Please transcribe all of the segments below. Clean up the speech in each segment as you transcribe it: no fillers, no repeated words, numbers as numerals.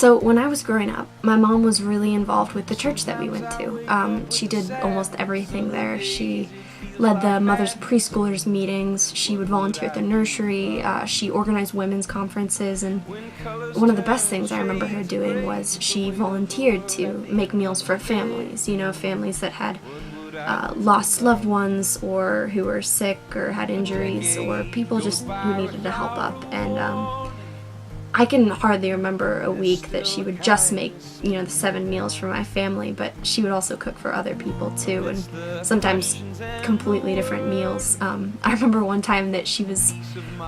So when I was growing up, my mom was really involved with the church that we went to. She did almost everything there. She led the mothers of preschoolers meetings. She would volunteer at the nursery. She organized women's conferences. And one of the best things I remember her doing was she volunteered to make meals for families. You know, families that had lost loved ones or who were sick or had injuries or people just who needed to help up. And I can hardly remember a week that she would just make, the 7 meals for my family, but she would also cook for other people too, and sometimes completely different meals. I remember one time that she was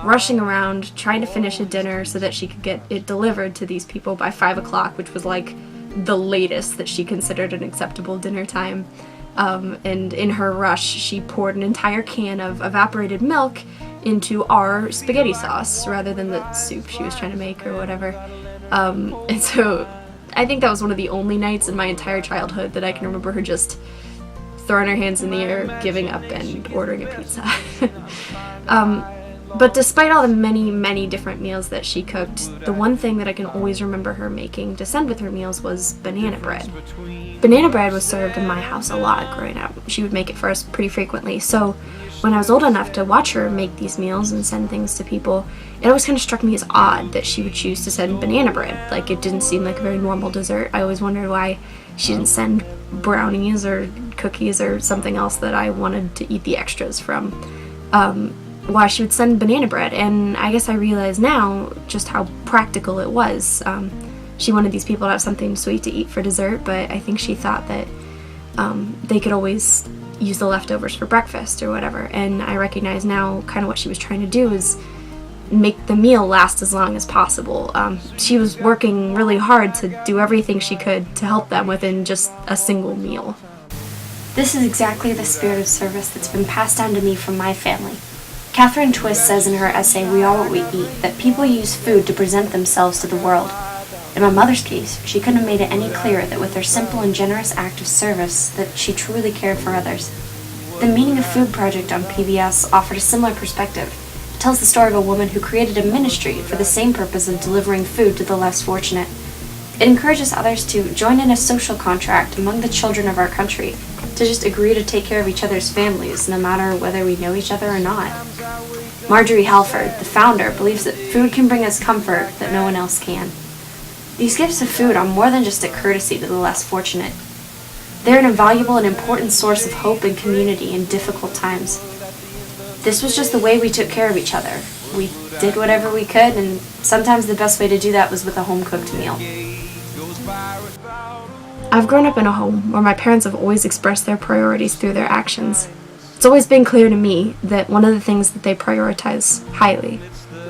rushing around trying to finish a dinner so that she could get it delivered to these people by 5 o'clock, which was like the latest that she considered an acceptable dinner time. And in her rush, she poured an entire can of evaporated milk into our spaghetti sauce rather than the soup she was trying to make or whatever. And so I think that was one of the only nights in my entire childhood that I can remember her just throwing her hands in the air, giving up, and ordering a pizza. But despite all the many, many different meals that she cooked, the one thing that I can always remember her making to send with her meals was banana bread. Banana bread was served in my house a lot growing up. She would make it for us pretty frequently. So when I was old enough to watch her make these meals and send things to people, it always kind of struck me as odd that she would choose to send banana bread. Like, it didn't seem like a very normal dessert. I always wondered why she didn't send brownies or cookies or something else that I wanted to eat the extras from. Why she would send banana bread, and I guess I realize now just how practical it was. She wanted these people to have something sweet to eat for dessert, but I think she thought that they could always use the leftovers for breakfast or whatever, and I recognize now kind of what she was trying to do is make the meal last as long as possible. She was working really hard to do everything she could to help them within just a single meal. This is exactly the spirit of service that's been passed down to me from my family. Catherine Twist says in her essay, We Are What We Eat, that people use food to present themselves to the world. In my mother's case, she couldn't have made it any clearer that with her simple and generous act of service, that she truly cared for others. The Meaning of Food project on PBS offered a similar perspective. It tells the story of a woman who created a ministry for the same purpose of delivering food to the less fortunate. It encourages others to join in a social contract among the children of our country, to just agree to take care of each other's families, no matter whether we know each other or not. Marjorie Halford, the founder, believes that food can bring us comfort that no one else can. These gifts of food are more than just a courtesy to the less fortunate. They're an invaluable and important source of hope and community in difficult times. This was just the way we took care of each other. We did whatever we could, and sometimes the best way to do that was with a home-cooked meal. I've grown up in a home where my parents have always expressed their priorities through their actions. It's always been clear to me that one of the things that they prioritize highly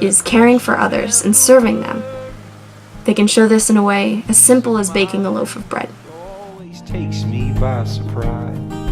is caring for others and serving them. They can show this in a way as simple as baking a loaf of bread. Always takes me by surprise.